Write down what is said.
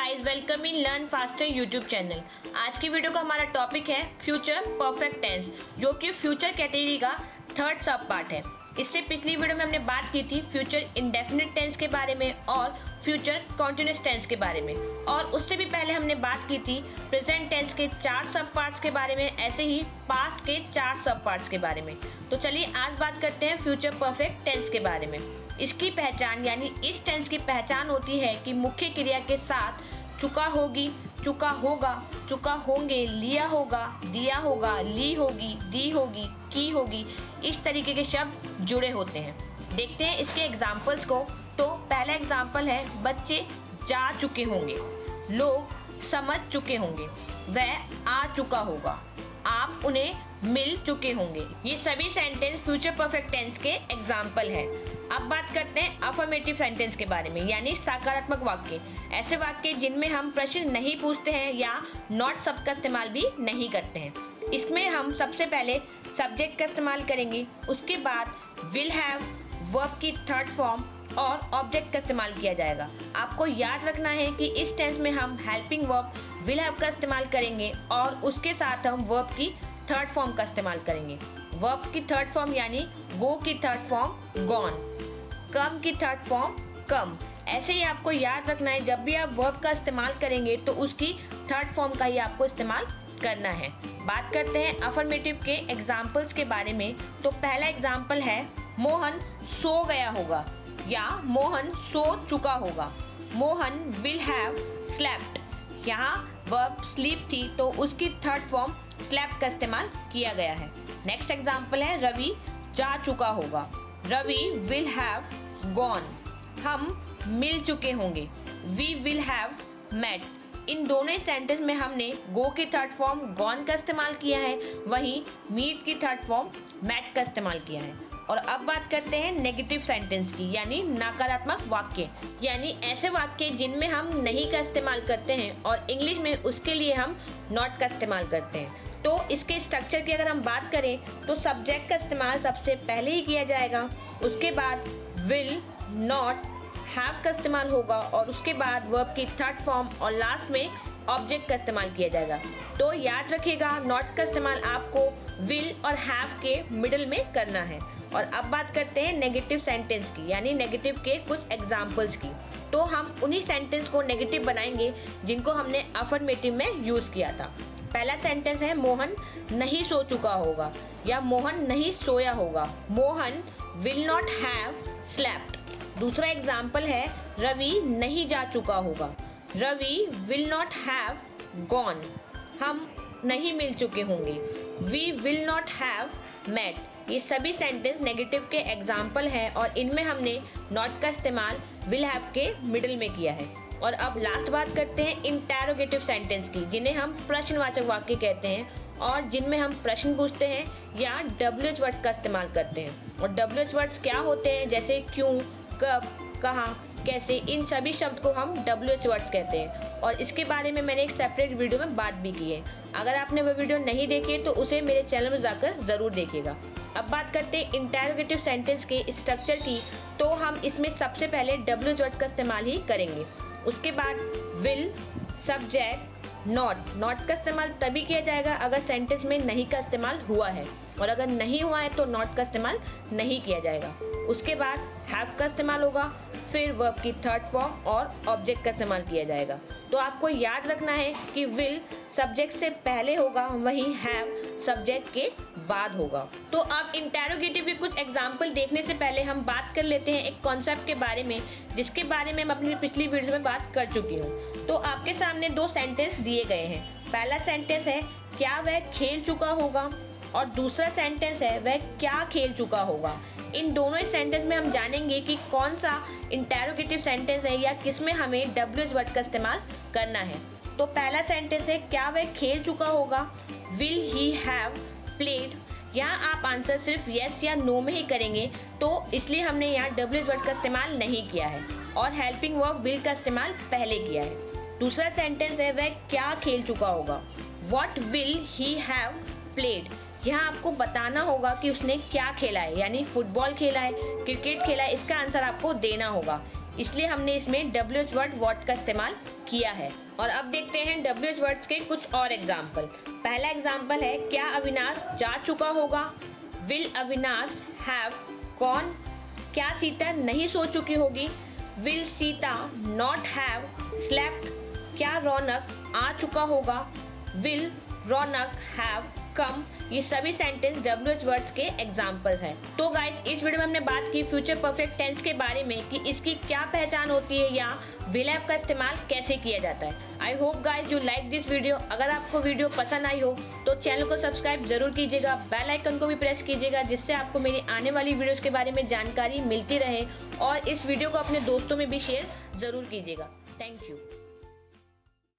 Guys, welcome in learn faster YouTube channel. आज की video का हमारा टॉपिक है फ्यूचर परफेक्ट टेंस, जो कि फ्यूचर कैटेगरी का थर्ड सब पार्ट है। इससे पिछली वीडियो में हमने बात की थी फ्यूचर इंडेफिनिट टेंस के बारे में और फ्यूचर कॉन्टिन्यूअस टेंस के बारे में, और उससे भी पहले हमने बात की थी प्रेजेंट टेंस के 4 सब पार्ट्स के बारे में, ऐसे ही पास्ट के 4 सब पार्ट्स के बारे में। तो चलिए आज बात करते हैं फ्यूचर परफेक्ट टेंस के बारे में। इसकी पहचान यानी इस टेंस की पहचान होती है कि मुख्य क्रिया के साथ चुका होगी, चुका होगा, चुका होंगे, लिया होगा, दिया होगा, ली होगी, दी होगी, की होगी, इस तरीके के शब्द जुड़े होते हैं। देखते हैं इसके एग्जाम्पल्स को। तो पहला एग्जाम्पल है बच्चे जा चुके होंगे, लोग समझ चुके होंगे, वह आ चुका होगा, आप उन्हें मिल चुके होंगे। ये सभी सेंटेंस फ्यूचर परफेक्ट टेंस के एग्जाम्पल हैं। अब बात करते हैं अफर्मेटिव सेंटेंस के बारे में, यानी सकारात्मक वाक्य। ऐसे वाक्य जिनमें हम प्रश्न नहीं पूछते हैं या नॉट शब्द का इस्तेमाल भी नहीं करते हैं। इसमें हम सबसे पहले सब्जेक्ट का इस्तेमाल करेंगे, उसके बाद विल हैव, वर्ब की थर्ड फॉर्म और ऑब्जेक्ट का इस्तेमाल किया जाएगा। आपको याद रखना है कि इस टेंस में हम हेल्पिंग वर्ब विल हैव का इस्तेमाल करेंगे और उसके साथ हम वर्ब की थर्ड फॉर्म का इस्तेमाल करेंगे। वर्ब की थर्ड फॉर्म यानी गो की थर्ड फॉर्म गॉन, कम की थर्ड फॉर्म कम। ऐसे ही आपको याद रखना है, जब भी आप वर्ब का इस्तेमाल करेंगे तो उसकी थर्ड फॉर्म का ही आपको इस्तेमाल करना है। बात करते हैं अफर्मेटिव के एग्जाम्पल्स के बारे में। तो पहला एग्जाम्पल है मोहन सो गया होगा या मोहन सो चुका होगा। Mohan will have slept. यहाँ वर्ब स्लीप थी तो उसकी थर्ड फॉर्म स्लेप्ट का इस्तेमाल किया गया है। नेक्स्ट एग्जाम्पल है रवि जा चुका होगा। Ravi will have gone. हम मिल चुके होंगे, वी विल हैव मेट। इन दोनों सेंटेंस में हमने गो की थर्ड फॉर्म गॉन का इस्तेमाल किया है, वहीं मीट की थर्ड फॉर्म मेट का इस्तेमाल किया है। और अब बात करते हैं नेगेटिव सेंटेंस की, यानी नकारात्मक वाक्य, यानी ऐसे वाक्य जिनमें हम नहीं का इस्तेमाल करते हैं और इंग्लिश में उसके लिए हम नॉट का इस्तेमाल करते हैं। तो इसके स्ट्रक्चर की अगर हम बात करें तो सब्जेक्ट का इस्तेमाल सबसे पहले ही किया जाएगा, उसके बाद विल, नॉट, हैव का इस्तेमाल होगा और उसके बाद वर्ब की थर्ड फॉर्म और लास्ट में ऑब्जेक्ट का इस्तेमाल किया जाएगा। तो याद रखिएगा, नॉट का इस्तेमाल आपको विल और हैव के मिडिल में करना है। और अब बात करते हैं नेगेटिव सेंटेंस की, यानी नेगेटिव के कुछ एग्जाम्पल्स की। तो हम उन्हीं सेंटेंस को नेगेटिव बनाएंगे जिनको हमने अफर्मेटिव में यूज़ किया था। पहला सेंटेंस है मोहन नहीं सो चुका होगा या मोहन नहीं सोया होगा। Mohan will not have slept. दूसरा एग्जाम्पल है रवि नहीं जा चुका होगा। Ravi will not have gone. हम नहीं मिल चुके होंगे, we will not have met. ये सभी सेंटेंस नेगेटिव के एग्जाम्पल हैं और इनमें हमने नॉट का इस्तेमाल विल हैव के मिडिल में किया है। और अब लास्ट बात करते हैं इंटेरोगेटिव सेंटेंस की, जिन्हें हम प्रश्नवाचक वाक्य कहते हैं और जिनमें हम प्रश्न पूछते हैं या WH वर्ड्स का इस्तेमाल करते हैं। और WH वर्ड्स क्या होते हैं, जैसे क्यों, कब, कहाँ, कैसे, इन सभी शब्द को हम WH वर्ड्स कहते हैं और इसके बारे में मैंने एक सेपरेट वीडियो में बात भी की है। अगर आपने वो वीडियो नहीं देखी है तो उसे मेरे चैनल में जाकर ज़रूर देखिएगा। अब बात करते हैं इंटेरोगेटिव सेंटेंस के स्ट्रक्चर की। तो हम इसमें सबसे पहले WH वर्ड्स का इस्तेमाल ही करेंगे, उसके बाद विल, सब्जेक्ट, नॉट का इस्तेमाल तभी किया जाएगा अगर सेंटेंस में नहीं का इस्तेमाल हुआ है, और अगर नहीं हुआ है तो नॉट का इस्तेमाल नहीं किया जाएगा। उसके बाद हैव का इस्तेमाल होगा, फिर वर्ब की थर्ड फॉर्म और ऑब्जेक्ट का इस्तेमाल किया जाएगा। तो आपको याद रखना है कि विल सब्जेक्ट से पहले होगा, वहीं हैव सब्जेक्ट के बाद होगा। तो अब इंटेरोगेटिव के कुछ एग्जाम्पल देखने से पहले हम बात कर लेते हैं एक कॉन्सेप्ट के बारे में, जिसके बारे में मैं अपनी पिछली वीडियो में बात कर चुकी हूँ। तो आपके सामने 2 सेंटेंस दिए गए हैं। पहला सेंटेंस है क्या वह खेल चुका होगा और दूसरा सेंटेंस है वह क्या खेल चुका होगा। इन दोनों सेंटेंस में हम जानेंगे कि कौन सा इंटेरोगेटिव सेंटेंस है या किसमें हमें WH वर्ड का इस्तेमाल करना है। तो पहला सेंटेंस है क्या वह खेल चुका होगा, विल ही हैव प्लेड। यहाँ आप आंसर सिर्फ यस या नो में ही करेंगे, तो इसलिए हमने यहाँ WH वर्ड का इस्तेमाल नहीं किया है और हेल्पिंग वर्ब विल का इस्तेमाल पहले किया है। दूसरा सेंटेंस है वह क्या खेल चुका होगा, what will he have played. यहाँ आपको बताना होगा कि उसने क्या खेला है, यानी फुटबॉल खेला है, क्रिकेट खेला है, इसका आंसर आपको देना होगा। इसलिए हमने इसमें WH वर्ड वॉट का इस्तेमाल किया है। और अब देखते हैं WH वर्ड्स के कुछ और एग्जाम्पल। पहला एग्जाम्पल है, क्या अविनाश जा चुका होगा? Will Avinash have gone? क्या सीता नहीं सो चुकी होगी? Will Sita not have slept? क्या रौनक आ चुका होगा? Will Raunak have come? ये सभी सेंटेंस WH वर्ड्स के एग्जाम्पल हैं। तो गाइस, इस वीडियो में हमने बात की फ्यूचर परफेक्ट टेंस के बारे में कि इसकी क्या पहचान होती है या विल हैव का इस्तेमाल कैसे किया जाता है। I hope guys you like this video. अगर आपको वीडियो पसंद आई हो तो चैनल को सब्सक्राइब जरूर कीजिएगा, बेल आइकन को भी प्रेस कीजिएगा, जिससे आपको मेरी आने वाली वीडियोस के बारे में जानकारी मिलती रहे। और इस वीडियो को अपने दोस्तों में भी शेयर जरूर कीजिएगा। Thank you.